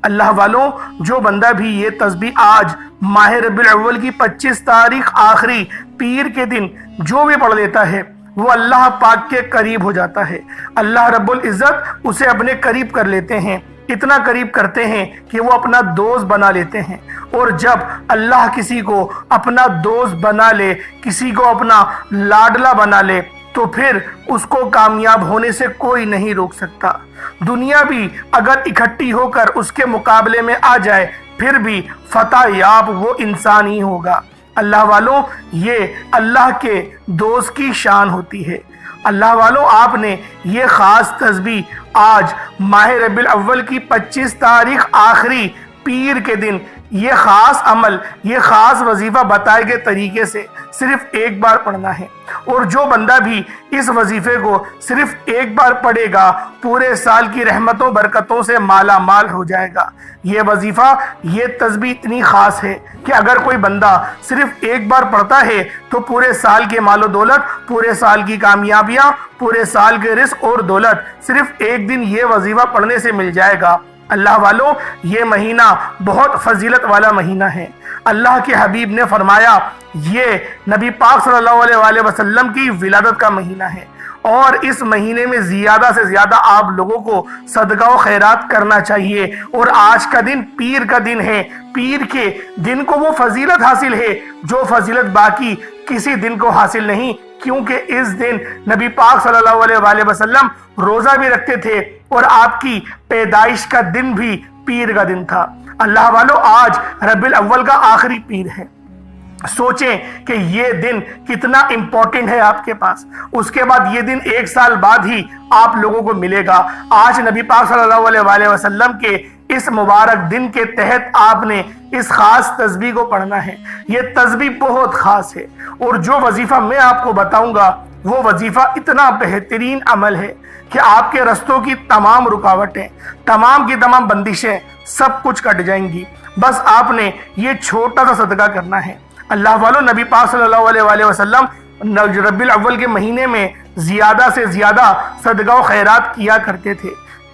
اللہ والوں، جو بندہ بھی یہ تسبیح آج ماہ ربیع الاول کی 25 تاریخ آخری پیر کے دن جو بھی پڑھ لیتا ہے وہ اللہ پاک کے قریب ہو جاتا ہے۔ اللہ رب العزت اسے اپنے قریب کر لیتے ہیں، اتنا قریب کرتے ہیں کہ وہ اپنا دوست بنا لیتے ہیں۔ اور جب اللہ کسی کو اپنا دوست بنا لے، کسی کو اپنا لاڈلا بنا لے، تو پھر اس کو کامیاب ہونے سے کوئی نہیں روک سکتا۔ دنیا بھی اگر اکٹھی ہو کر اس کے مقابلے میں آ جائے پھر بھی فتح یاب وہ انسان ہی ہوگا۔ اللہ والوں، یہ اللہ کے دوست کی شان ہوتی ہے۔ اللہ والوں، آپ نے یہ خاص تسبیح آج ماہ ربیع الاول کی 25 تاریخ آخری پیر کے دن یہ خاص عمل، یہ خاص وظیفہ بتائے گئے طریقے سے صرف ایک بار پڑھنا ہے، اور جو بندہ بھی اس وظیفے کو صرف ایک بار پڑھے گا پورے سال کی رحمتوں برکتوں سے مالا مال ہو جائے گا۔ یہ وظیفہ، یہ تسبیح اتنی خاص ہے کہ اگر کوئی بندہ صرف ایک بار پڑھتا ہے تو پورے سال کے مال و دولت، پورے سال کی کامیابیاں، پورے سال کے رزق اور دولت صرف ایک دن یہ وظیفہ پڑھنے سے مل جائے گا۔ اللہ والوں، یہ مہینہ بہت فضیلت والا مہینہ ہے۔ اللہ کے حبیب نے فرمایا یہ نبی پاک صلی اللہ علیہ وآلہ وسلم کی ولادت کا مہینہ ہے، اور اس مہینے میں زیادہ سے زیادہ آپ لوگوں کو صدقہ و خیرات کرنا چاہیے۔ اور آج کا دن پیر کا دن ہے، پیر کے دن کو وہ فضیلت حاصل ہے جو فضیلت باقی کسی دن کو حاصل نہیں، کیونکہ اس دن نبی پاک صلی اللہ علیہ وآلہ وسلم روزہ بھی رکھتے تھے اور آپ کی پیدائش کا دن بھی پیر کا دن تھا۔ اللہ والوں، آج ربیع الاول کا آخری پیر ہے۔ سوچیں کہ یہ دن کتنا امپورٹنٹ ہے آپ کے پاس۔ اس کے بعد یہ دن ایک سال بعد ہی آپ لوگوں کو ملے گا۔ آج نبی پاک صلی اللہ علیہ وآلہ وسلم کے اس مبارک دن کے تحت آپ نے اس خاص تسبیح کو پڑھنا ہے۔ یہ تسبیح بہت خاص ہے، اور جو وظیفہ میں آپ کو بتاؤں گا وہ وظیفہ اتنا بہترین عمل ہے کہ آپ کے رستوں کی تمام رکاوٹیں، تمام کی تمام بندشیں سب کچھ کٹ جائیں گی۔ بس آپ نے یہ چھوٹا سا صدقہ کرنا ہے۔ اللہ والوں، نبی پاک صلی اللہ علیہ وآلہ وسلم ربیع الاول کے مہینے میں زیادہ سے زیادہ صدقہ و خیرات کیا کرتے تھے،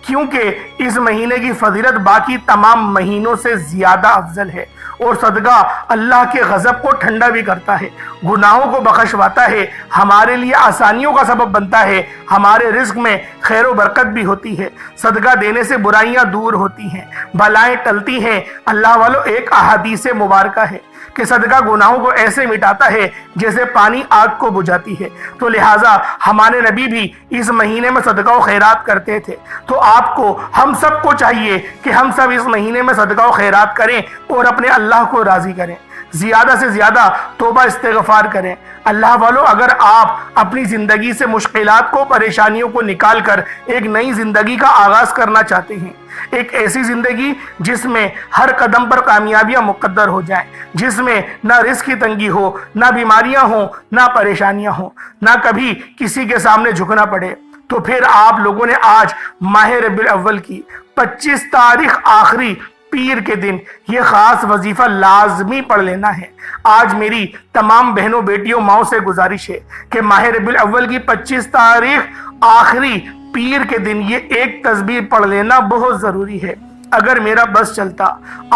کیونکہ اس مہینے کی فضیلت باقی تمام مہینوں سے زیادہ افضل ہے، اور صدقہ اللہ کے غضب کو ٹھنڈا بھی کرتا ہے، گناہوں کو بخشواتا ہے، ہمارے لیے آسانیوں کا سبب بنتا ہے، ہمارے رزق میں خیر و برکت بھی ہوتی ہے، صدقہ دینے سے برائیاں دور ہوتی ہیں، بلائیں ٹلتی ہیں۔ اللہ والوں، ایک احادیث مبارکہ ہے کہ صدقہ گناہوں کو ایسے مٹاتا ہے جیسے پانی آگ کو بجھاتی ہے۔ تو لہٰذا ہمارے نبی بھی اس مہینے میں صدقہ و خیرات کرتے تھے، تو آپ کو، ہم سب کو چاہیے کہ ہم سب اس مہینے میں صدقہ و خیرات کریں اور اپنے اللہ کو راضی کریں، زیادہ سے زیادہ توبہ استغفار کریں۔ اللہ والوں، اگر آپ اپنی زندگی سے مشکلات کو، پریشانیوں کو نکال کر ایک نئی زندگی کا آغاز کرنا چاہتے ہیں، ایک ایسی زندگی جس میں ہر قدم پر کامیابیاں مقدر ہو جائیں، جس میں نہ رزق کی تنگی ہو، نہ بیماریاں ہوں، نہ پریشانیاں ہوں، نہ کبھی کسی کے سامنے جھکنا پڑے، تو پھر آپ لوگوں نے آج ماہ ربیع الاول کی 25 تاریخ آخری پیر کے دن یہ خاص وظیفہ لازمی پڑھ لینا ہے۔ آج میری تمام بہنوں، بیٹیوں، ماؤں سے گزارش ہے کہ ماہ ربیع الاول کی 25 تاریخ آخری پیر کے دن یہ ایک تسبیح پڑھ لینا بہت ضروری ہے۔ اگر میرا بس چلتا،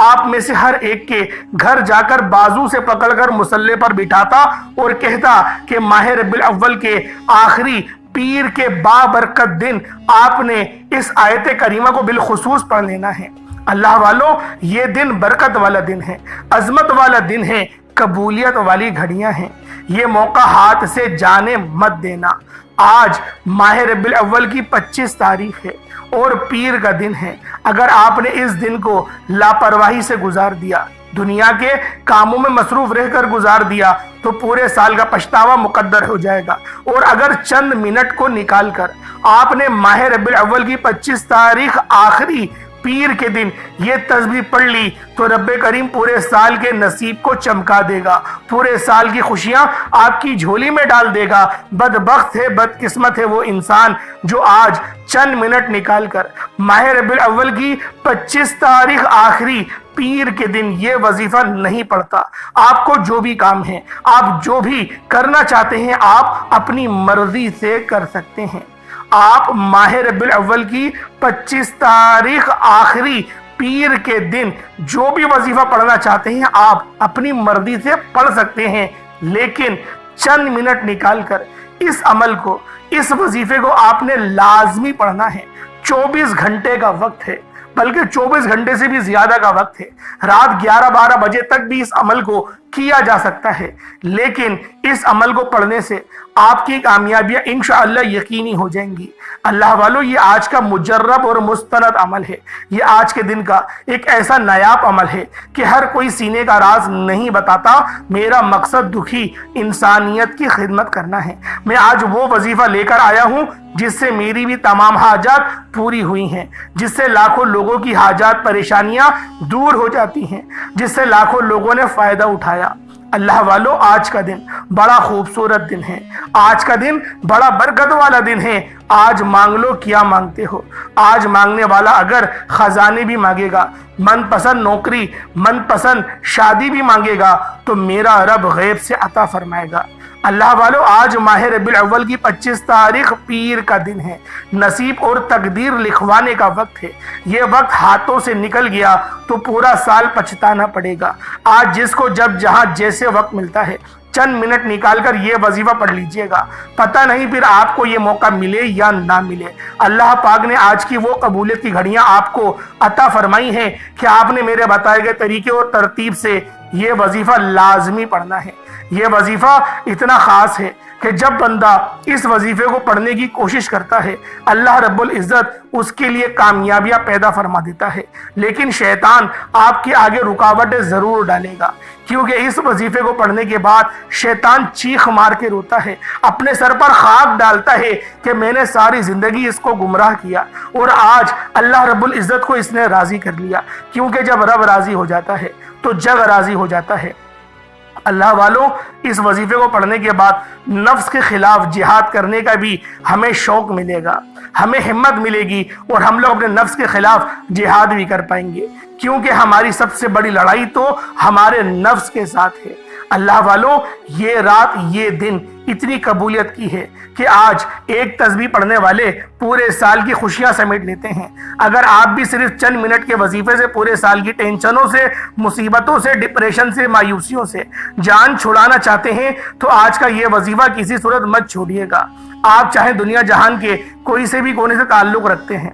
آپ میں سے ہر ایک کے گھر جا کر بازو سے پکڑ کر مصلی پر بٹھاتا اور کہتا کہ ماہ ربیع الاول کے آخری پیر کے بابرکت دن آپ نے اس آیت کریمہ کو بالخصوص پڑھ لینا ہے۔ اللہ والوں، یہ دن برکت والا دن ہے، عظمت والا دن ہے، قبولیت والی گھڑیاں ہیں۔ یہ موقع ہاتھ سے جانے مت دینا۔ آج ماہ ربیع الاول کی 25 تاریخ ہے اور پیر کا دن ہے۔ اگر آپ نے اس دن کو لاپرواہی سے گزار دیا، دنیا کے کاموں میں مصروف رہ کر گزار دیا، تو پورے سال کا پچھتاوا مقدر ہو جائے گا۔ اور اگر چند منٹ کو نکال کر آپ نے ماہ ربیع الاول کی 25 تاریخ آخری پیر کے دن یہ تسبیح پڑھ لی، تو رب کریم پورے سال کے نصیب کو چمکا دے گا، پورے سال کی خوشیاں آپ کی جھولی میں ڈال دے گا۔ بدبخت ہے، بدقسمت ہے وہ انسان جو آج چند منٹ نکال کر ماہ ربیع الاول کی 25 تاریخ آخری پیر کے دن یہ وظیفہ نہیں پڑھتا۔ آپ کو جو بھی کام ہے، آپ جو بھی کرنا چاہتے ہیں، آپ اپنی مرضی سے کر سکتے ہیں۔ آپ ماہ ربیع الاول کی 25 تاریخ آخری پیر کے دن جو بھی وظیفہ پڑھنا چاہتے ہیں آپ اپنی مرضی سے پڑھ سکتے ہیں، لیکن چند منٹ نکال کر اس عمل کو، اس وظیفے کو آپ نے لازمی پڑھنا ہے۔ 24 گھنٹے کا وقت ہے، بلکہ 24 گھنٹے سے بھی زیادہ کا وقت ہے۔ رات 11-12 بجے تک بھی اس عمل کو کیا جا سکتا ہے، لیکن اس عمل کو پڑھنے سے آپ کی کامیابیاں انشاءاللہ یقینی ہو جائیں گی۔ اللہ والو، یہ آج کا مجرب اور مستند عمل ہے۔ یہ آج کے دن کا ایک ایسا نایاب عمل ہے کہ ہر کوئی سینے کا راز نہیں بتاتا۔ میرا مقصد دکھی انسانیت کی خدمت کرنا ہے۔ میں آج وہ وظیفہ لے کر آیا ہوں جس سے میری بھی تمام حاجات پوری ہوئی ہیں، جس سے لاکھوں لوگوں کی حاجات پریشانیاں دور ہو جاتی ہیں، جس سے لاکھوں لوگوں نے فائدہ اٹھایا۔ اللہ والو، آج کا دن بڑا خوبصورت دن ہے، آج کا دن بڑا برکت والا دن ہے۔ آج مانگ لو کیا مانگتے ہو۔ آج مانگنے والا اگر خزانے بھی مانگے گا، من پسند نوکری، من پسند شادی بھی مانگے گا، تو میرا رب غیب سے عطا فرمائے گا۔ اللہ والو، آج ماہ ربیع الاول کی 25 تاریخ پیر کا دن ہے۔ نصیب اور تقدیر لکھوانے کا وقت ہے۔ یہ وقت ہاتھوں سے نکل گیا تو پورا سال پچھتانا پڑے گا۔ آج جس کو جب جہاں جیسے وقت ملتا ہے، چند منٹ نکال کر یہ وظیفہ پڑھ لیجئے گا۔ پتہ نہیں پھر آپ کو یہ موقع ملے یا نہ ملے۔ اللہ پاک نے آج کی وہ قبولیت کی گھڑیاں آپ کو عطا فرمائی ہیں کہ آپ نے میرے بتائے گئے طریقے اور ترتیب سے یہ وظیفہ لازمی پڑھنا ہے۔ یہ وظیفہ اتنا خاص ہے کہ جب بندہ اس وظیفے کو پڑھنے کی کوشش کرتا ہے، اللہ رب العزت اس کے لیے کامیابیاں پیدا فرما دیتا ہے۔ لیکن شیطان آپ کے آگے رکاوٹیں ضرور ڈالے گا، کیونکہ اس وظیفے کو پڑھنے کے بعد شیطان چیخ مار کے روتا ہے، اپنے سر پر خاک ڈالتا ہے کہ میں نے ساری زندگی اس کو گمراہ کیا اور آج اللہ رب العزت کو اس نے راضی کر لیا۔ کیونکہ جب رب راضی ہو جاتا ہے تو جگ راضی ہو جاتا ہے۔ اللہ والو، اس وظیفے کو پڑھنے کے بعد نفس کے خلاف جہاد کرنے کا بھی ہمیں شوق ملے گا، ہمیں ہمت ملے گی، اور ہم لوگ اپنے نفس کے خلاف جہاد بھی کر پائیں گے، کیونکہ ہماری سب سے بڑی لڑائی تو ہمارے نفس کے ساتھ ہے۔ اللہ والو، یہ رات، یہ دن اتنی قبولیت کی ہے کہ آج ایک تسبیح پڑھنے والے پورے سال کی خوشیاں سمیٹ لیتے ہیں۔ اگر آپ بھی صرف چند منٹ کے وظیفے سے پورے سال کی ٹینشنوں سے، مصیبتوں سے، ڈپریشن سے، مایوسیوں سے جان چھڑانا چاہتے ہیں تو آج کا یہ وظیفہ کسی صورت مت چھوڑیے گا۔ آپ چاہے دنیا جہان کے کوئی سے بھی کونے سے تعلق رکھتے ہیں،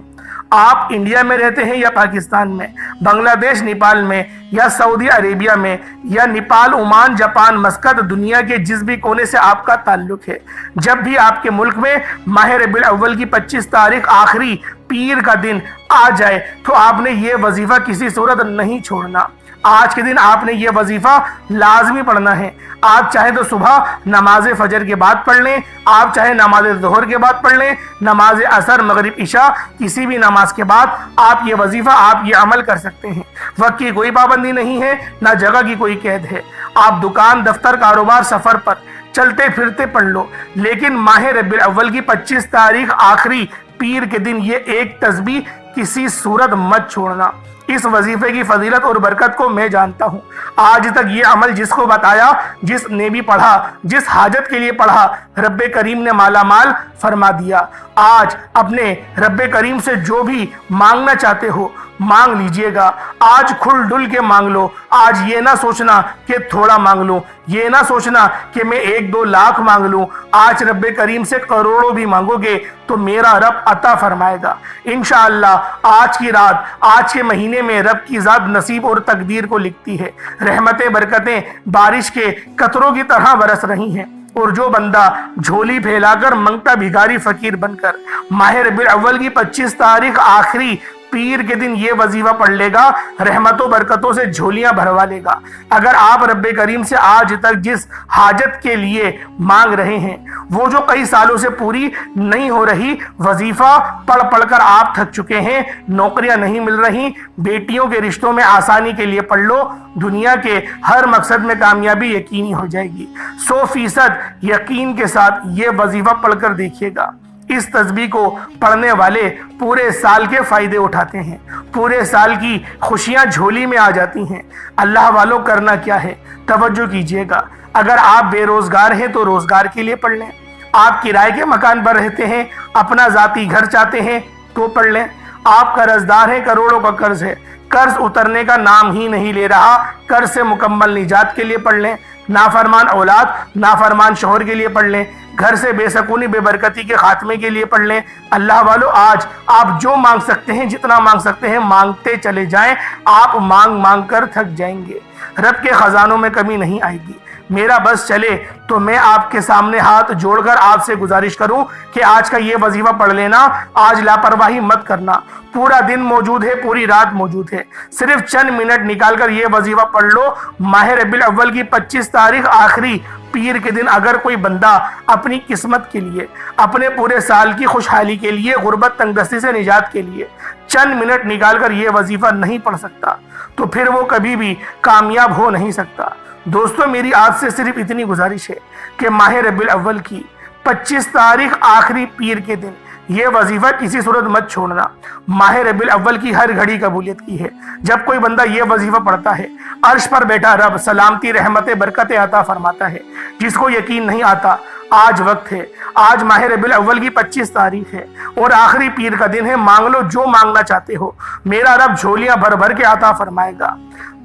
آپ انڈیا میں رہتے ہیں یا پاکستان میں، بنگلہ دیش، نیپال میں، یا سعودی عربیہ میں، یا نیپال، عمان، جاپان، مسقط، دنیا کے جس بھی کونے سے آپ کا تعلق ہے، جب بھی آپ کے ملک میں ماہ ربیع الاول کی 25 تاریخ آخری پیر کا دن آ جائے تو آپ نے یہ وظیفہ کسی صورت نہیں چھوڑنا۔ آج کے دن آپ نے یہ وظیفہ لازمی پڑھنا ہے۔ آپ چاہے تو صبح نماز فجر کے بعد پڑھ لیں، آپ چاہے نماز ظہر کے بعد پڑھ لیں، نماز عصر، مغرب، عشاء، کسی بھی نماز کے بعد آپ یہ وظیفہ، آپ یہ عمل کر سکتے ہیں۔ وقت کی کوئی پابندی نہیں ہے، نہ جگہ کی کوئی قید ہے۔ آپ دکان، دفتر، کاروبار، سفر پر چلتے پھرتے پڑھ لو، لیکن ماہ ربیع الاول کی 25 تاریخ آخری پیر کے دن یہ ایک تسبیح کسی صورت مت چھوڑنا۔ اس وظیفے کی فضیلت اور برکت کو میں جانتا ہوں۔ آج تک یہ عمل جس کو بتایا، جس نے بھی پڑھا، جس حاجت کے لیے پڑھا، رب کریم نے مالا مال فرما دیا۔ آج اپنے رب کریم سے جو بھی مانگنا چاہتے ہو مانگ لیجئے گا۔ آج کھل ڈل کے مانگ لو۔ آج یہ نہ سوچنا کہ تھوڑا مانگ لوں، یہ نہ سوچنا کہ میں 1-2 لاکھ مانگ لوں۔ آج رب کریم سے کروڑوں بھی مانگو گے تو میرا رب عطا فرمائے گا انشاءاللہ۔ آج کی رات، آج کے مہینے میں رب کی ذات نصیب اور تقدیر کو لکھتی ہے۔ رحمتیں، برکتیں بارش کے قطروں کی طرح برس رہی ہیں، اور جو بندہ جھولی پھیلا کر منگتا بھیکاری فقیر بن کر ماہ ربیع الاول کی 25 تاریخ آخری پیر کے دن یہ وظیفہ پڑھ لے گا، رحمتوں برکتوں سے جھولیاں بھروا لے گا۔ اگر آپ رب کریم سے آج تک جس حاجت کے لیے مانگ رہے ہیں وہ جو کئی سالوں سے پوری نہیں ہو رہی، وظیفہ پڑھ پڑھ کر آپ تھک چکے ہیں، نوکریاں نہیں مل رہی، بیٹیوں کے رشتوں میں آسانی کے لیے پڑھ لو، دنیا کے ہر مقصد میں کامیابی یقینی ہو جائے گی۔ 100% یقین کے ساتھ یہ وظیفہ پڑھ کر دیکھیے گا۔ اس تسبیح کو پڑھنے والے پورے سال کے فائدے اٹھاتے ہیں، پورے سال کی خوشیاں جھولی میں آ جاتی ہیں۔ اللہ والوں، کرنا کیا ہے؟ توجہ کیجئے گا۔ اگر آپ بے روزگار ہیں تو روزگار کے لیے پڑھ لیں۔ آپ کرائے کے مکان پر رہتے ہیں، اپنا ذاتی گھر چاہتے ہیں تو پڑھ لیں۔ آپ قرض دار ہیں، کروڑوں کا قرض ہے، قرض اترنے کا نام ہی نہیں لے رہا، قرض سے مکمل نجات کے لیے پڑھ لیں، نافرمان اولاد نافرمان شوہر کے لیے پڑھ لیں، گھر سے بے سکونی بے برکتی کے خاتمے کے لیے پڑھ لیں۔ اللہ والو، آج آپ جو مانگ سکتے ہیں، جتنا مانگ سکتے ہیں، مانگتے چلے جائیں، آپ مانگ مانگ کر تھک جائیں گے، رب کے خزانوں میں کمی نہیں آئے گی۔ میرا بس چلے تو میں آپ کے سامنے ہاتھ جوڑ کر آپ سے گزارش کروں کہ آج کا یہ وظیفہ پڑھ لینا، آج لاپرواہی مت کرنا، پورا دن موجود ہے، پوری رات موجود ہے، صرف چند منٹ نکال کر یہ وظیفہ پڑھ لو۔ ماہ ربیع الاول کی 25 تاریخ آخری پیر کے دن اگر کوئی بندہ اپنی قسمت کے لیے، اپنے پورے سال کی خوشحالی کے لیے، غربت تنگ دستی سے نجات کے لیے چند منٹ نکال کر یہ وظیفہ نہیں پڑھ سکتا تو پھر وہ کبھی بھی کامیاب ہو نہیں سکتا۔ دوستو، میری آپ سے صرف اتنی گزارش ہے کہ ماہ ربیع الاول کی 25 تاریخ آخری پیر کے دن یہ وظیفہ کسی صورت مت چھوڑنا۔ ماہ ربیع الاول کی ہر گھڑی قبولیت کی ہے۔ جب کوئی بندہ یہ وظیفہ پڑھتا ہے، عرش پر بیٹھا رب سلامتی رحمت برکت عطا فرماتا ہے۔ جس کو یقین نہیں آتا، آج وقت ہے، آج ماہ ربیع الاول کی 25 تاریخ ہے اور آخری پیر کا دن ہے، مانگ لو جو مانگنا چاہتے ہو، میرا رب جھولیاں بھر بھر کے عطا فرمائے گا۔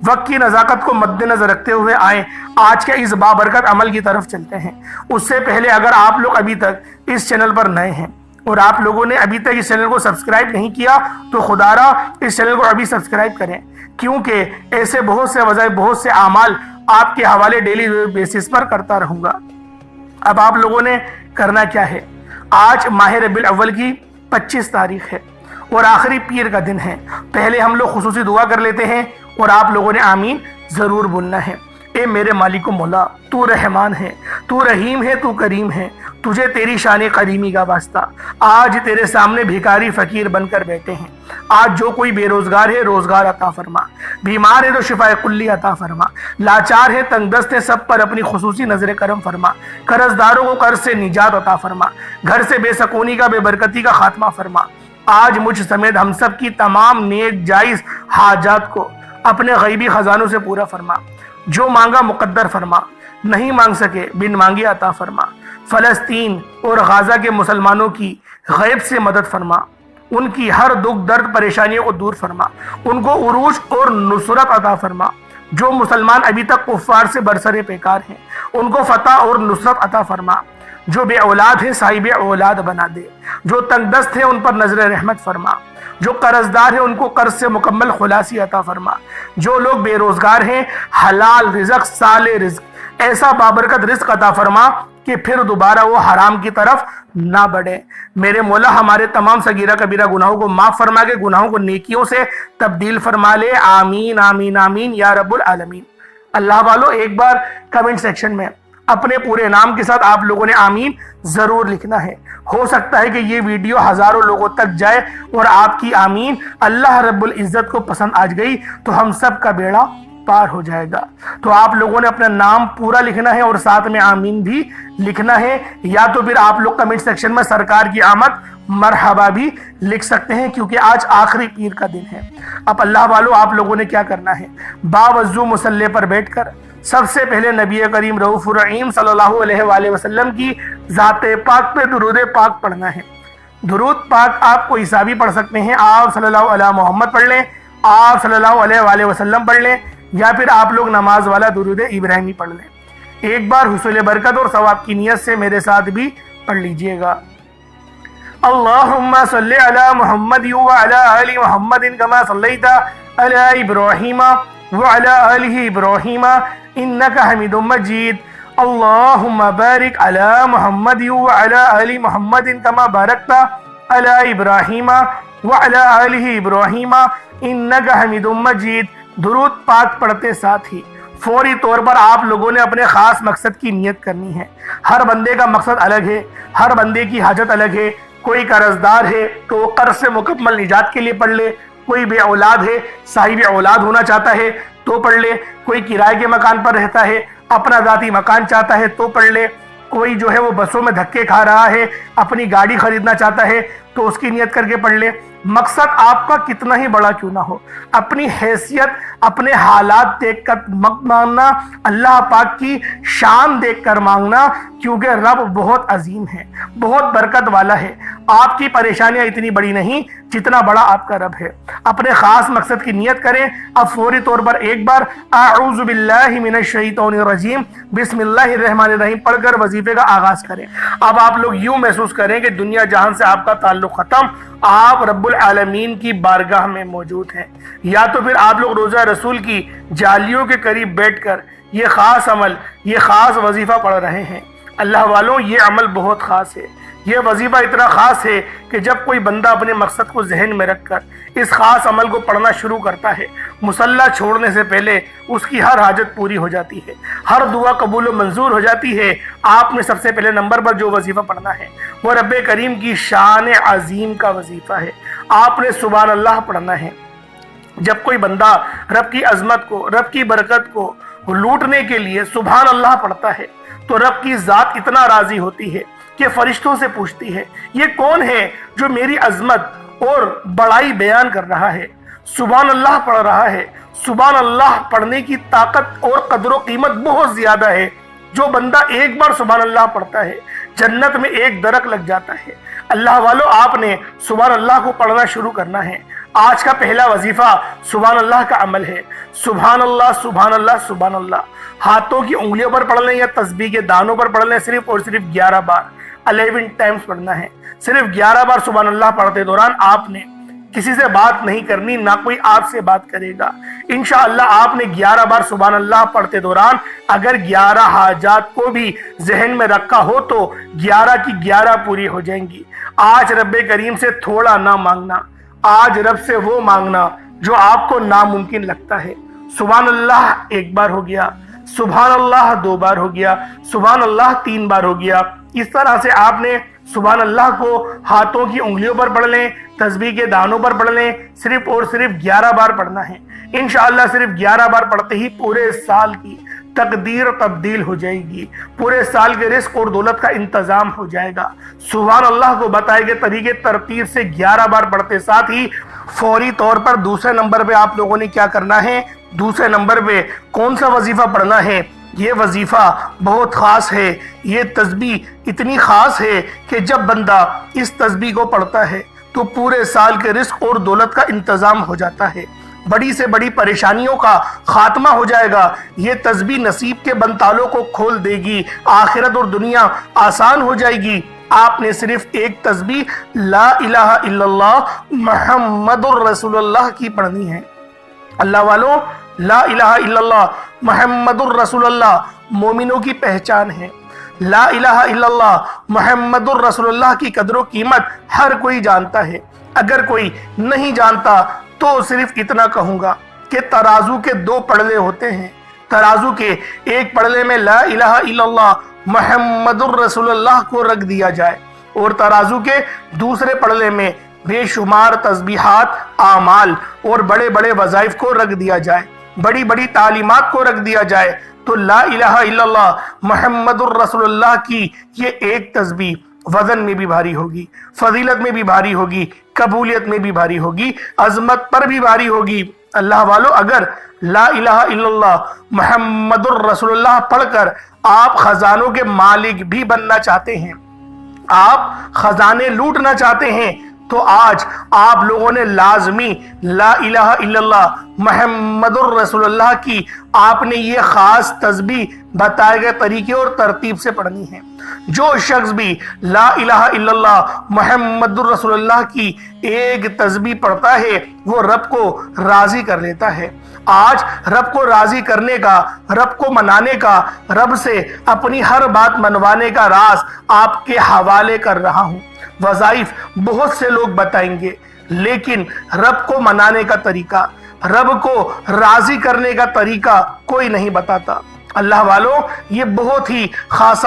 وقت کی نزاکت کو مد نظر رکھتے ہوئے آئیں آج کے اس بابرکت عمل کی طرف چلتے ہیں۔ اس سے پہلے اگر آپ لوگ ابھی تک اس چینل پر نئے ہیں اور آپ لوگوں نے ابھی تک اس چینل کو سبسکرائب نہیں کیا تو خدا را اس چینل کو ابھی سبسکرائب کریں، کیونکہ ایسے بہت سے وظائف، بہت سے اعمال آپ کے حوالے ڈیلی بیسس پر کرتا رہوں گا۔ اب آپ لوگوں نے کرنا کیا ہے؟ آج ماہ ربیع الاول کی 25 تاریخ ہے اور آخری پیر کا دن ہے۔ پہلے ہم لوگ خصوصی دعا کر لیتے ہیں اور آپ لوگوں نے آمین ضرور بولنا ہے۔ اے میرے مالک و مولا، تو رحمان ہے، تو رحیم ہے، تو کریم ہے، تجھے تیری شان قدیمی کا واسطہ۔ آج تیرے سامنے بھیکاری فقیر بن کر بیٹھے ہیں۔ آج جو کوئی بے روزگار ہے روزگار عطا فرما، بیمار ہے تو شفا کلی عطا فرما، لاچار ہے تنگ دست ہے سب پر اپنی خصوصی نظر کرم فرما، قرض داروں کو قرض سے نجات عطا فرما، گھر سے بے سکونی کا بے برکتی کا خاتمہ فرما۔ آج مجھ سمیت ہم سب کی تمام نیک جائز حاجات کو اپنے غیبی خزانوں سے پورا فرما، جو مانگا مقدر فرما، نہیں مانگ سکے بن مانگے عطا فرما۔ فلسطین اور غازہ کے مسلمانوں کی غیب سے مدد فرما، ان کی ہر دکھ درد پریشانیوں کو دور فرما، ان کو عروج اور نصرت عطا فرما۔ جو مسلمان ابھی تک کفار سے برسر پیکار ہیں ان کو فتح اور نصرت عطا فرما۔ جو بے اولاد ہے صاحب اولاد بنا دے، جو تنگ دست ہے ان پر نظر رحمت فرما، جو قرض دار ہے ان کو قرض سے مکمل خلاصی عطا فرما، جو لوگ بے روزگار ہیں حلال رزق، صالح رزق، ایسا بابرکت رزق عطا فرما کہ پھر دوبارہ وہ حرام کی طرف نہ بڑھے۔ میرے مولا ہمارے تمام صغیرہ کبیرہ گناہوں کو معاف فرما کے گناہوں کو نیکیوں سے تبدیل فرما لے۔ آمین آمین آمین یا رب العالمین۔ اللہ والو، ایک بار کمنٹ سیکشن میں اپنے پورے نام کے ساتھ آپ لوگوں نے آمین ضرور لکھنا ہے۔ ہو سکتا ہے کہ یہ ویڈیو ہزاروں لوگوں تک جائے اور آپ کی آمین اللہ رب العزت کو پسند آ گئی تو ہم سب کا بیڑا پار ہو جائے گا۔ تو آپ لوگوں نے اپنا نام پورا لکھنا ہے اور ساتھ میں آمین بھی لکھنا ہے، یا تو پھر آپ لوگ کمنٹ سیکشن میں سرکار کی آمد مرحبا بھی لکھ سکتے ہیں، کیونکہ آج آخری پیر کا دن ہے۔ اب اللہ والو، آپ لوگوں نے کیا کرنا ہے؟ باوضو مصلی پر بیٹھ کر سب سے پہلے نبی کریم رؤوف الرحیم صلی اللہ علیہ وآلہ وسلم کی ذات پاک پہ درود پاک پڑھنا ہے۔ درود پاک آپ کو عیسیٰ بھی پڑھ سکتے ہیں، آپ صلی اللہ علیہ محمد پڑھ لیں، آپ صلی اللہ علیہ وآلہ وسلم پڑھ لیں، یا پھر آپ لوگ نماز والا درود ابراہیمی پڑھ لیں۔ ایک بار حصول برکت اور ثواب کی نیت سے میرے ساتھ بھی پڑھ لیجئے گا۔ اللہم صلی علی محمد وعلی آل محمد کما صلیت علی ابراہیم وعلی آل ابراہیم انکا حمید مجید۔ اللہم بارک علی محمد وعلی آل محمد کما بارکت علی ابراہیم وعلی آل ابراہیم انکا حمید مجید۔ درود پاک پڑھتے ساتھ ہی فوری طور پر آپ لوگوں نے اپنے خاص مقصد کی نیت کرنی ہے۔ ہر بندے کا مقصد الگ ہے، ہر بندے کی حاجت الگ ہے۔ کوئی قرض دار ہے تو وہ قرض سے مکمل نجات کے لیے پڑھ لے، کوئی بے اولاد ہے صاحب اولاد ہونا چاہتا ہے تو پڑھ لے، کوئی کرائے کے مکان پر رہتا ہے اپنا ذاتی مکان چاہتا ہے تو پڑھ لے، کوئی جو ہے وہ بسوں میں دھکے کھا رہا ہے اپنی گاڑی خریدنا چاہتا ہے تو اس کی نیت کر کے پڑھ لے۔ مقصد آپ کا کتنا ہی بڑا کیوں نہ ہو، اپنی حیثیت اپنے حالات دیکھ کر مانگنا، اللہ پاک کی شان دیکھ کر مانگنا، کیونکہ رب بہت عظیم ہے، بہت برکت والا ہے۔ آپ کی پریشانیاں اتنی بڑی نہیں جتنا بڑا آپ کا رب ہے۔ اپنے خاص مقصد کی نیت کریں۔ اب فوری طور پر ایک بار اعوذ باللہ من الشیطان الرجیم بسم اللہ الرحمن الرحیم پڑھ کر وظیفے کا آغاز کریں۔ اب آپ لوگ یوں محسوس کریں کہ دنیا جہان سے آپ کا تعلق ختم، آپ رب العالمین کی بارگاہ میں موجود ہیں۔ یا تو پھر آپ لوگ روضہ رسول کی جالیوں کے قریب بیٹھ کر یہ خاص عمل، یہ خاص وظیفہ پڑھ رہے ہیں۔ اللہ والوں، یہ عمل بہت خاص ہے، یہ وظیفہ اتنا خاص ہے کہ جب کوئی بندہ اپنے مقصد کو ذہن میں رکھ کر اس خاص عمل کو پڑھنا شروع کرتا ہے، مصلی چھوڑنے سے پہلے اس کی ہر حاجت پوری ہو جاتی ہے، ہر دعا قبول و منظور ہو جاتی ہے۔ آپ نے سب سے پہلے نمبر پر جو وظیفہ پڑھنا ہے وہ رب کریم کی شان عظیم کا وظیفہ ہے۔ آپ نے سبحان اللہ پڑھنا ہے۔ جب کوئی بندہ رب کی عظمت کو، رب کی برکت کو لوٹنے کے لیے سبحان اللہ پڑھتا ہے تو رب کی ذات اتنا راضی ہوتی ہے کہ فرشتوں سے پوچھتی ہے، یہ کون ہے جو میری عظمت اور بڑائی بیان کر رہا ہے، سبحان اللہ پڑھ رہا ہے۔ سبحان اللہ پڑھنے کی طاقت اور قدر و قیمت بہت زیادہ ہے۔ جو بندہ ایک بار سبحان اللہ پڑھتا ہے جنت میں ایک درخت لگ جاتا ہے۔ اللہ والو، آپ نے سبحان اللہ کو پڑھنا شروع کرنا ہے۔ آج کا پہلا وظیفہ سبحان اللہ کا عمل ہے۔ سبحان اللہ سبحان اللہ سبحان اللہ، ہاتھوں کی انگلیوں پر پڑھ لیں یا تسبیح کے دانوں پر پڑھ لیں، صرف اور صرف 11 بار 11 ٹائمز پڑھنا ہے۔ صرف 11 بار سبحان اللہ پڑھتے دوران آپ نے کسی سے بات نہیں کرنی، نہ کوئی آپ سے بات کرے گا۔ انشاءاللہ آپ نے 11 بار سبحان اللہ پڑھتے دوران اگر 11 حاجات کو بھی ذہن میں رکھا ہو تو 11 کی 11 پوری ہو جائیں گی۔ آج رب کریم سے تھوڑا نہ مانگنا، آج رب سے وہ مانگنا جو آپ کو ناممکن لگتا ہے۔ سبحان اللہ 1 بار ہو گیا، سبحان اللہ 2 بار ہو گیا، سبحان اللہ 3 بار ہو گیا۔ اس طرح سے آپ نے سبحان اللہ کو ہاتھوں کی انگلیوں پر پڑھ لیں، تسبیح کے دانوں پر پڑھ لیں، صرف اور صرف 11 بار پڑھنا ہے۔ انشاءاللہ صرف 11 بار پڑھتے ہی پورے سال کی تقدیر تبدیل ہو جائے گی، پورے سال کے رزق اور دولت کا انتظام ہو جائے گا۔ سبحان اللہ کو بتائے گئے طریقے ترتیب سے 11 بار پڑھتے ساتھ ہی فوری طور پر دوسرے نمبر پہ آپ لوگوں نے کیا کرنا ہے، دوسرے نمبر پہ کون سا وظیفہ پڑھنا ہے۔ یہ وظیفہ بہت خاص ہے، یہ تسبیح اتنی خاص ہے کہ جب بندہ اس تسبیح کو پڑھتا ہے تو پورے سال کے رزق اور دولت کا انتظام ہو جاتا ہے، بڑی سے بڑی پریشانیوں کا خاتمہ ہو جائے گا۔ یہ تسبیح نصیب کے بندتالوں کو کھول دے گی، آخرت اور دنیا آسان ہو جائے گی۔ آپ نے صرف ایک تسبیح لا الہ الا اللہ محمد الرسول اللہ کی پڑھنی ہے۔ اللہ والوں، لا الہ الا اللہ محمد الرسول اللہ مومنوں کی پہچان ہے۔ لا الہ الا اللہ محمد الرسول اللہ کی قدر و قیمت ہر کوئی جانتا ہے۔ اگر کوئی نہیں جانتا تو صرف اتنا کہوں گا کہ ترازو کے 2 پڑلے ہوتے ہیں، ترازو کے ایک پڑلے میں لا الہ الا اللہ محمد الرسول اللہ کو رکھ دیا جائے اور ترازو کے دوسرے پڑلے میں بے شمار تسبیحات، اعمال اور بڑے بڑے وظائف کو رکھ دیا جائے، بڑی بڑی تعلیمات کو رکھ دیا جائے، تو لا الہ الا اللہ محمد الرسول اللہ کی یہ ایک تسبیح وزن میں بھی بھاری ہوگی، فضیلت میں بھی بھاری ہوگی، قبولیت میں بھی بھاری ہوگی، عظمت پر بھی بھاری ہوگی۔ اللہ والو، اگر لا الہ الا اللہ محمد الرسول اللہ پڑھ کر آپ خزانوں کے مالک بھی بننا چاہتے ہیں، آپ خزانے لوٹنا چاہتے ہیں، تو آج آپ لوگوں نے لازمی لا الہ الا اللہ محمد الرسول اللہ کی آپ نے یہ خاص تسبیح بتائے گئے طریقے اور ترتیب سے پڑھنی ہے۔ جو شخص بھی لا الہ الا اللہ محمد الرسول اللہ کی ایک تسبیح پڑھتا ہے وہ رب کو راضی کر لیتا ہے۔ آج رب کو راضی کرنے کا، رب کو منانے کا، رب سے اپنی ہر بات منوانے کا راز آپ کے حوالے کر رہا ہوں۔ وظائف بہت سے لوگ بتائیں گے، لیکن رب کو منانے کا طریقہ، رب کو راضی کرنے کا طریقہ کوئی نہیں بتاتا۔ اللہ والوں، یہ بہت ہی خاص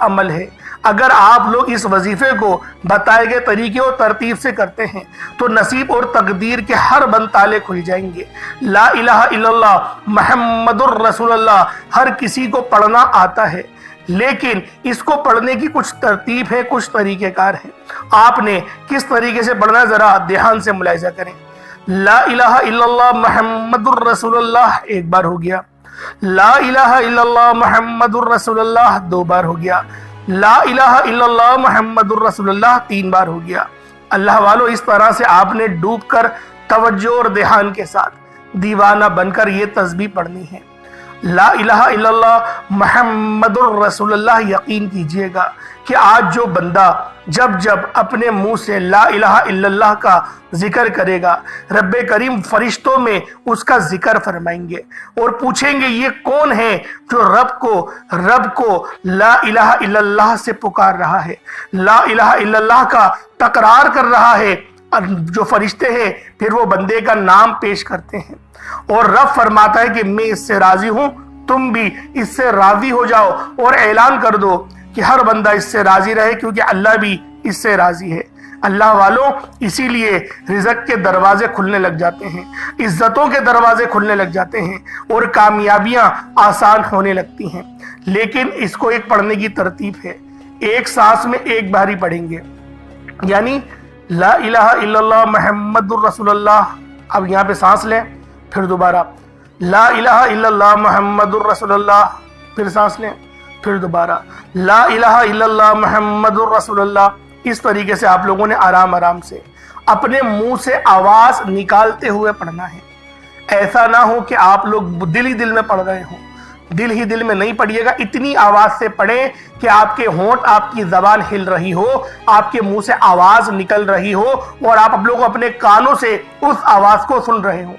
عمل ہے۔ اگر آپ لوگ اس وظیفے کو بتائے گئے طریقے اور ترتیب سے کرتے ہیں تو نصیب اور تقدیر کے ہر بند تالے کھل جائیں گے۔ لا الہ الا اللہ محمد الرسول اللہ ہر کسی کو پڑھنا آتا ہے، لیکن اس کو پڑھنے کی کچھ ترتیب ہے، کچھ طریقہ کار ہے۔ آپ نے کس طریقے سے پڑھنا ذرا دھیان سے ملاحظہ کریں۔ لا الہ الا اللہ محمد الرسول اللہ 1 بار ہو گیا، لا الہ الا اللہ محمد الرسول اللہ 2 بار ہو گیا، لا الہ الا اللہ محمد الرسول اللہ 3 بار ہو گیا۔ اللہ والو اس طرح سے آپ نے ڈوب کر توجہ اور دھیان کے ساتھ دیوانہ بن کر یہ تسبیح پڑھنی ہے۔ لا الہ الا اللہ محمد الرسول اللہ، یقین کیجئے گا کہ آج جو بندہ جب اپنے منہ سے لا الہ الا اللہ کا ذکر کرے گا، رب کریم فرشتوں میں اس کا ذکر فرمائیں گے اور پوچھیں گے یہ کون ہے جو رب کو لا الہ الا اللہ سے پکار رہا ہے، لا الہ الا اللہ کا تکرار کر رہا ہے۔ جو فرشتے ہیں پھر وہ بندے کا نام پیش کرتے ہیں اور رب فرماتا ہے کہ میں اس سے راضی ہوں، تم بھی اس سے راضی ہو جاؤ اور اعلان کر دو کہ ہر بندہ اس سے راضی رہے، کیونکہ اللہ بھی اس سے راضی ہے۔ اللہ والوں اسی لیے رزق کے دروازے کھلنے لگ جاتے ہیں، عزتوں کے دروازے کھلنے لگ جاتے ہیں اور کامیابیاں آسان ہونے لگتی ہیں، لیکن اس کو ایک پڑھنے کی ترتیب ہے۔ ایک سانس میں ایک بار ہی پڑھیں گے، یعنی لا الہ الا اللہ محمد الرسول اللہ، اب یہاں پہ سانس لیں، پھر دوبارہ لا الہ الا اللہ محمد الرسول اللہ، پھر سانس لیں، پھر دوبارہ لا الہ الا اللہ محمد الرسول اللہ۔ اس طریقے سے آپ لوگوں نے آرام سے اپنے منہ سے آواز نکالتے ہوئے پڑھنا ہے۔ ایسا نہ ہو کہ آپ لوگ دل ہی دل میں پڑھ رہے ہوں، دل ہی دل میں نہیں پڑھیے گا، اتنی آواز سے پڑھیں کہ آپ کے ہونٹ، آپ کی زبان ہل رہی ہو، آپ کے منہ سے آواز نکل رہی ہو اور آپ لوگ اپنے کانوں سے اس آواز کو سن رہے ہوں۔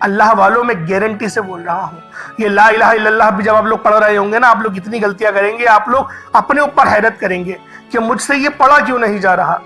اللہ والوں میں گارنٹی سے بول رہا ہوں، یہ لا الہ الا اللہ بھی جب آپ لوگ پڑھ رہے ہوں گے نا، آپ لوگ اتنی غلطیاں کریں گے، آپ لوگ اپنے اوپر حیرت کریں گے کہ مجھ سے یہ پڑھا کیوں نہیں جا رہا۔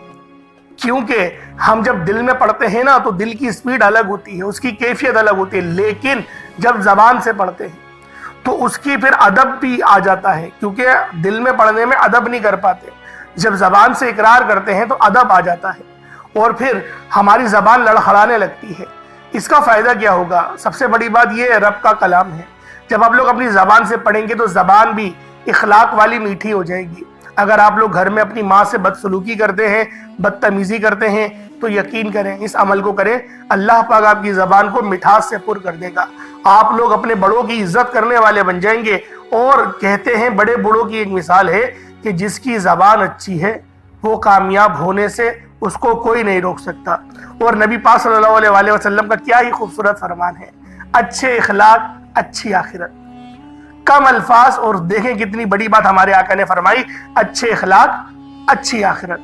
کیونکہ ہم جب دل میں پڑھتے ہیں نا تو دل کی سپیڈ الگ ہوتی ہے، اس کی کیفیت الگ ہوتی ہے، لیکن جب زبان سے پڑھتے ہیں تو اس کی پھر ادب بھی آ جاتا ہے، کیونکہ دل میں پڑھنے میں ادب نہیں کر پاتے، جب زبان سے اقرار کرتے ہیں تو ادب آ جاتا ہے اور پھر ہماری زبان لڑکھڑانے لگتی ہے۔ اس کا فائدہ کیا ہوگا؟ سب سے بڑی بات یہ رب کا کلام ہے، جب آپ لوگ اپنی زبان سے پڑھیں گے تو زبان بھی اخلاق والی میٹھی ہو جائے گی۔ اگر آپ لوگ گھر میں اپنی ماں سے بدسلوکی کرتے ہیں، بدتمیزی کرتے ہیں، تو یقین کریں، اس عمل کو کریں، اللہ پاک آپ کی زبان کو مٹھاس سے پر کر دے گا۔ آپ لوگ اپنے بڑوں کی عزت کرنے والے بن جائیں گے، اور کہتے ہیں بڑے بڑوں کی ایک مثال ہے کہ جس کی زبان اچھی ہے وہ کامیاب ہونے سے اس کو کوئی نہیں روک سکتا۔ اور نبی پاک صلی اللہ علیہ وسلم کا کیا ہی خوبصورت فرمان ہے، اچھے اخلاق اچھی آخرت، کم الفاظ، اور دیکھیں کتنی بڑی بات ہمارے آقا نے فرمائی، اچھے اخلاق اچھی آخرت۔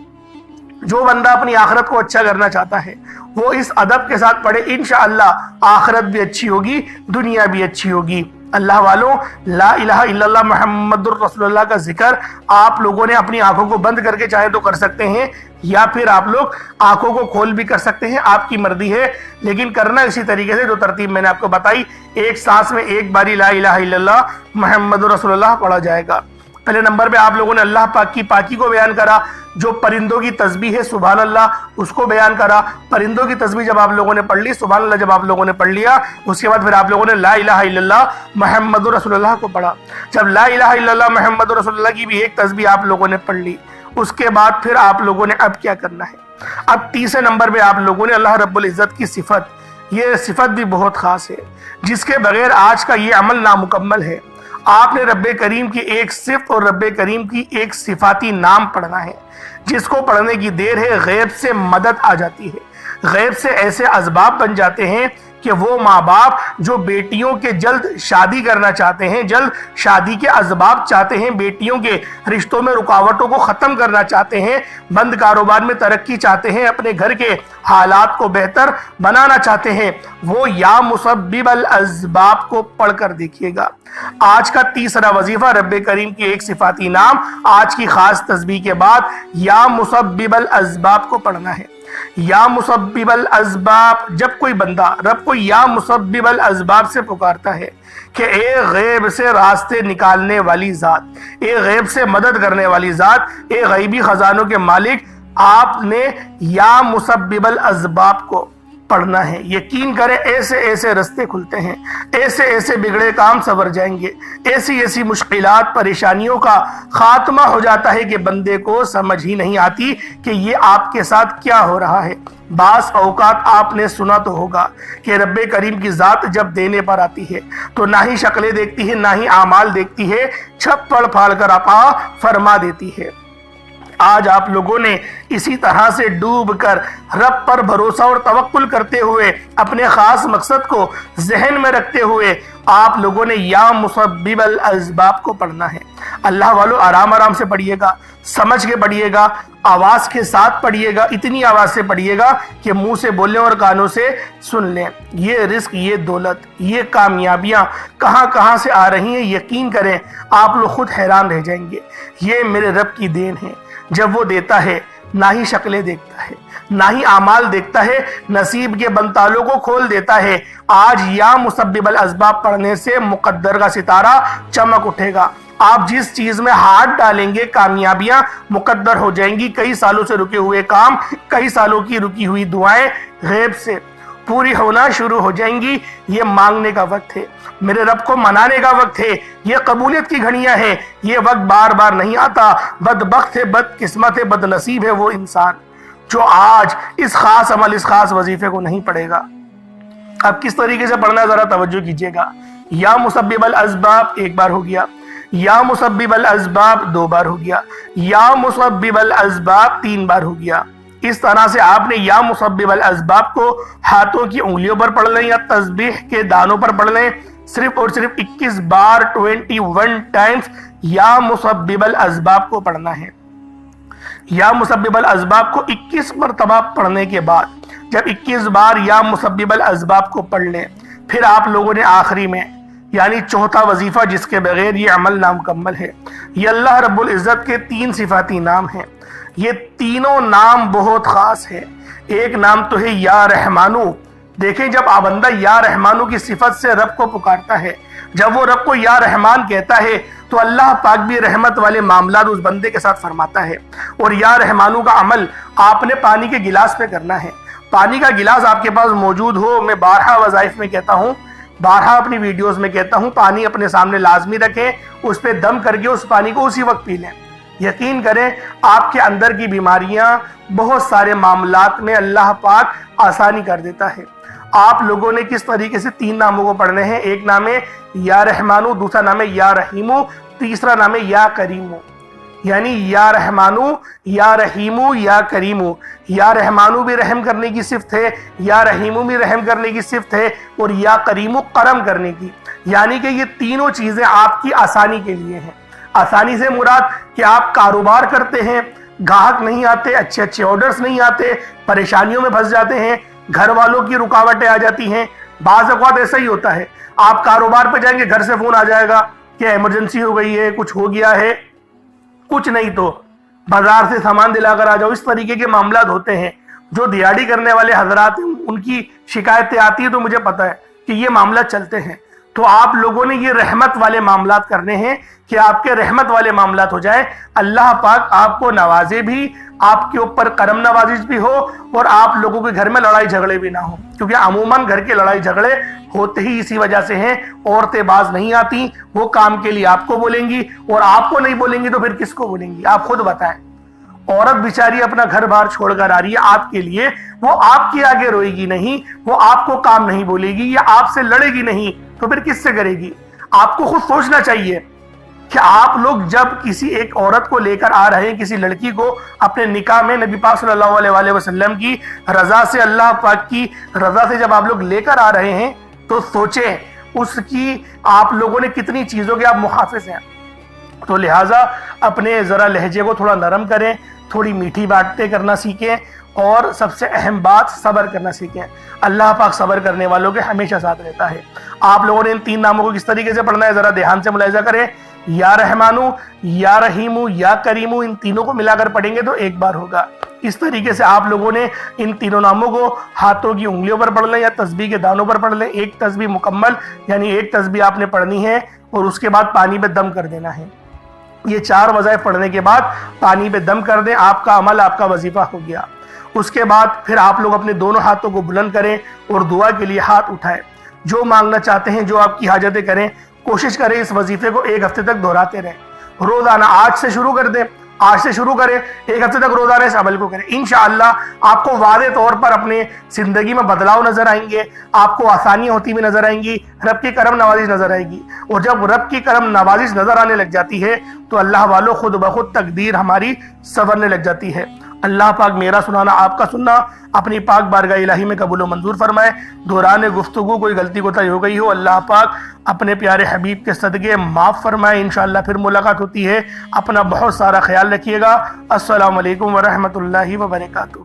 جو بندہ اپنی آخرت کو اچھا کرنا چاہتا ہے وہ اس ادب کے ساتھ پڑھے، انشاءاللہ آخرت بھی اچھی ہوگی، دنیا بھی اچھی ہوگی۔ اللہ والوں، لا الہ الا اللہ محمد الرسول اللہ کا ذکر آپ لوگوں نے اپنی آنکھوں کو بند کر کے چاہے تو کر سکتے ہیں، یا پھر آپ لوگ آنکھوں کو کھول بھی کر سکتے ہیں، آپ کی مرضی ہے، لیکن کرنا اسی طریقے سے جو ترتیب میں نے آپ کو بتائی۔ ایک سانس میں ایک باری لا الہ الا اللہ محمد رسول اللہ پڑھا جائے گا۔ پہلے نمبر پہ آپ لوگوں نے اللہ پاک کی پاکی کو بیان کرا، جو پرندوں کی تسبیح ہے سبحان اللہ اس کو بیان کرا۔ پرندوں کی تسبیح جب آپ لوگوں نے پڑھ لی، سبحان اللہ جب آپ لوگوں نے پڑھ لیا، اس کے بعد پھر آپ لوگوں نے لا الہ الا اللہ محمد رسول اللہ کو پڑھا۔ جب لا الہ الا اللہ محمد رسول اللہ کی بھی ایک تسبیح آپ لوگوں نے پڑھ لی، اس کے بعد پھر آپ لوگوں نے اب کیا کرنا ہے؟ اب تیسرے نمبر پہ آپ لوگوں نے اللہ رب العزت کی صفت، یہ صفت بھی بہت خاص ہے جس کے بغیر آج کا یہ عمل نامکمل ہے۔ آپ نے رب کریم کی ایک صفت اور رب کریم کی ایک صفاتی نام پڑھنا ہے، جس کو پڑھنے کی دیر ہے غیب سے مدد آ جاتی ہے، غیب سے ایسے اسباب بن جاتے ہیں کہ وہ ماں باپ جو بیٹیوں کے جلد شادی کرنا چاہتے ہیں، جلد شادی کے اسباب چاہتے ہیں، بیٹیوں کے رشتوں میں رکاوٹوں کو ختم کرنا چاہتے ہیں، بند کاروبار میں ترقی چاہتے ہیں، اپنے گھر کے حالات کو بہتر بنانا چاہتے ہیں، وہ یا مسبب الاسباب کو پڑھ کر دیکھیے گا۔ آج کا تیسرا وظیفہ رب کریم کی ایک صفاتی نام، آج کی خاص تسبیح کے بعد یا مسبب الاسباب کو پڑھنا ہے۔ یا مسبب الاسباب، جب کوئی بندہ رب کو یا مسبب الاسباب سے پکارتا ہے کہ اے غیب سے راستے نکالنے والی ذات، اے غیب سے مدد کرنے والی ذات، اے غیبی خزانوں کے مالک، آپ نے یا مسبب الاسباب کو پڑھنا ہے۔ یقین کریں ایسے ایسے رستے کھلتے ہیں، ایسے ایسے بگڑے کام سنور جائیں گے، ایسی ایسی مشکلات پریشانیوں کا خاتمہ ہو جاتا ہے کہ بندے کو سمجھ ہی نہیں آتی کہ یہ آپ کے ساتھ کیا ہو رہا ہے۔ بعض اوقات آپ نے سنا تو ہوگا کہ رب کریم کی ذات جب دینے پر آتی ہے تو نہ ہی شکلیں دیکھتی ہے نہ ہی اعمال دیکھتی ہے، چھپڑ پھاڑ کر عطا فرما دیتی ہے۔ آج آپ لوگوں نے اسی طرح سے ڈوب کر رب پر بھروسہ اور توکل کرتے ہوئے اپنے خاص مقصد کو ذہن میں رکھتے ہوئے آپ لوگوں نے یا مسبب الاسباب کو پڑھنا ہے۔ اللہ والو آرام آرام سے پڑھیے گا، سمجھ کے پڑھیے گا، آواز کے ساتھ پڑھیے گا، اتنی آواز سے پڑھیے گا کہ منہ سے بولیں اور کانوں سے سن لیں۔ یہ رزق، یہ دولت، یہ کامیابیاں کہاں کہاں سے آ رہی ہیں، یقین کریں آپ لوگ خود حیران رہ جائیں گے۔ یہ میرے رب کی دین ہے۔ جب وہ دیتا ہے نہ ہی شکلیں دیکھتا ہے نہ ہی اعمال دیکھتا ہے، نصیب کے بنتالوں کو کھول دیتا ہے۔ آج یا مسبب الاسباب پڑھنے سے مقدر کا ستارہ چمک اٹھے گا۔ آپ جس چیز میں ہاتھ ڈالیں گے کامیابیاں مقدر ہو جائیں گی۔ کئی سالوں سے رکے ہوئے کام، کئی سالوں کی رکی ہوئی دعائیں غیب سے پوری ہونا شروع ہو جائیں گی۔ یہ مانگنے کا وقت ہے، میرے رب کو منانے کا وقت ہے، یہ قبولیت کی گھڑیاں ہیں۔ یہ وقت بار بار نہیں آتا۔ بدبخت ہے، بد قسمت ہے، بد نصیب ہے وہ انسان جو آج اس خاص عمل، اس خاص وظیفے کو نہیں پڑھے گا۔ اب کس طریقے سے پڑھنا ہے ذرا توجہ کیجئے گا۔ یا مسبب الاسباب ایک بار ہو گیا، یا مسبب الاسباب دو بار ہو گیا، یا مسبب الاسباب تین بار ہو گیا۔ اس طرح سے آپ نے یا مسبب الاسباب کو ہاتھوں کی انگلیوں پر پڑھ لیں یا تسبیح کے دانوں پر پڑھ لیں۔ صرف اور صرف 21 بار 21 ٹائمز یا مسبب الاسباب کو پڑھنا ہے۔ یا مسبب الاسباب کو 21 مرتبہ پڑھنے کے بعد جب 21 بار یا مسبب الاسباب کو پڑھ لیں، پھر آپ لوگوں نے آخری میں یعنی چوتھا وظیفہ جس کے بغیر یہ عمل نامکمل ہے، یہ اللہ رب العزت کے 3 صفاتی نام ہیں۔ یہ تینوں نام بہت خاص ہے۔ ایک نام تو ہے یا رحمانو۔ دیکھیں جب بندہ یا رحمانو کی صفت سے رب کو پکارتا ہے، جب وہ رب کو یا رحمان کہتا ہے تو اللہ پاک بھی رحمت والے معاملات اس بندے کے ساتھ فرماتا ہے۔ اور یا رحمانو کا عمل آپ نے پانی کے گلاس پہ کرنا ہے۔ پانی کا گلاس آپ کے پاس موجود ہو، میں بارہا وظائف میں کہتا ہوں، بارہا اپنی ویڈیوز میں کہتا ہوں، پانی اپنے سامنے لازمی رکھیں، اس پہ دم کر کے اس پانی کو اسی وقت پی لیں۔ یقین کریں آپ کے اندر کی بیماریاں، بہت سارے معاملات میں اللہ پاک آسانی کر دیتا ہے۔ آپ لوگوں نے کس طریقے سے 3 ناموں کو پڑھنے ہیں۔ ایک نام ہے یا رحمانو، دوسرا نام ہے یا رحیمو، تیسرا نام ہے یا کریمو۔ یعنی یا رحمانو، یا رحیمو، یا کریمو۔ یا رحمانو بھی رحم کرنے کی صفت ہے، یا رحیمو بھی رحم کرنے کی صفت ہے، اور یا کریمو کرم کرنے کی۔ یعنی کہ یہ تینوں چیزیں آپ کی آسانی کے لیے ہیں۔ آسانی سے مراد کہ آپ کاروبار کرتے ہیں، گاہک نہیں آتے، اچھے اچھے آرڈرز نہیں آتے، پریشانیوں میں پھنس جاتے ہیں، گھر والوں کی رکاوٹیں آ جاتی ہیں۔ بعض اوقات ایسا ہی ہوتا ہے، آپ کاروبار پہ جائیں گے گھر سے فون آ جائے گا کہ ایمرجنسی ہو گئی ہے، کچھ ہو گیا ہے، کچھ نہیں تو بازار سے سامان دلا کر آ جاؤ۔ اس طریقے کے معاملات ہوتے ہیں۔ جو دیہڑی کرنے والے حضرات ہیں ان کی شکایتیں آتی ہیں تو مجھے پتا ہے کہ یہ معاملات چلتے ہیں۔ تو آپ لوگوں نے یہ رحمت والے معاملات کرنے ہیں کہ آپ کے رحمت والے معاملات ہو جائے، اللہ پاک آپ کو نوازے بھی، آپ کے اوپر کرم نوازش بھی ہو، اور آپ لوگوں کے گھر میں لڑائی جھگڑے بھی نہ ہو۔ کیونکہ عموماً گھر کے لڑائی جھگڑے ہوتے ہی اسی وجہ سے ہیں، عورتیں باز نہیں آتی، وہ کام کے لیے آپ کو بولیں گی، اور آپ کو نہیں بولیں گی تو پھر کس کو بولیں گی؟ آپ خود بتائیں۔ عورت بیچاری اپنا گھر بار چھوڑ کر آ رہی ہے آپ کے لیے، وہ آپ کے آگے روئے گی نہیں، وہ آپ کو کام نہیں بولے گی یا آپ سے لڑے گی نہیں، تو پھر کس سے کرے گی؟ آپ کو خود سوچنا چاہیے کہ آپ لوگ جب کسی ایک عورت کو لے کر آ رہے ہیں، کسی لڑکی کو اپنے نکاح میں نبی پاک صلی اللہ علیہ وآلہ وسلم کی رضا سے، اللہ پاک کی رضا سے جب آپ لوگ لے کر آ رہے ہیں تو سوچیں اس کی آپ لوگوں نے کتنی چیزوں کے آپ محافظ ہیں۔ تو لہٰذا اپنے ذرا لہجے کو تھوڑا نرم کریں، تھوڑی میٹھی باتیں کرنا سیکھیں، اور سب سے اہم بات صبر کرنا سیکھیں۔ اللہ پاک صبر کرنے والوں کے ہمیشہ ساتھ رہتا ہے۔ آپ لوگوں نے ان 3 ناموں کو کس طریقے سے پڑھنا ہے ذرا دھیان سے ملاحظہ کریں۔ یا رحمانو، یا رحیمو، یا کریمو، ان تینوں کو ملا کر پڑھیں گے تو ایک بار ہوگا۔ اس طریقے سے آپ لوگوں نے ان تینوں ناموں کو ہاتھوں کی انگلیوں پر پڑھ لیں یا تسبیح کے دانوں پر پڑھ لیں۔ ایک تسبیح مکمل یعنی ایک تسبیح آپ نے پڑھنی ہے اور اس کے بعد پانی میں دم کر دینا ہے۔ یہ 4 وظائف پڑھنے کے بعد پانی پہ دم کر دیں، آپ کا عمل، آپ کا وظیفہ ہو گیا۔ اس کے بعد پھر آپ لوگ اپنے دونوں ہاتھوں کو بلند کریں اور دعا کے لیے ہاتھ اٹھائیں. جو مانگنا چاہتے ہیں، جو آپ کی حاجتیں کریں، کوشش کریں اس وظیفے کو 1 ہفتے تک دہراتے رہیں. روزانہ آج سے شروع کر دیں، آج سے شروع کریں، 1 ہفتے تک روزانہ اس عمل کو کریں. انشاءاللہ آپ کو واضح طور پر اپنے زندگی میں بدلاؤ نظر آئیں گے، آپ کو آسانیاں ہوتی بھی نظر آئیں گی، رب کی کرم نوازش نظر آئے گی. اور جب رب کی کرم نوازش نظر آنے لگ جاتی ہے تو اللہ والوں خود بخود تقدیر ہماری سنورنے لگ جاتی ہے. اللہ پاک میرا سنانا، آپ کا سننا اپنی پاک بارگاہ الہی میں قبول و منظور فرمائے. دوران گفتگو کوئی غلطی کوتاہی ہو گئی ہو، اللہ پاک اپنے پیارے حبیب کے صدقے معاف فرمائے. انشاءاللہ پھر ملاقات ہوتی ہے. اپنا بہت سارا خیال رکھیے گا. السلام علیکم ورحمۃ اللہ وبرکاتہ.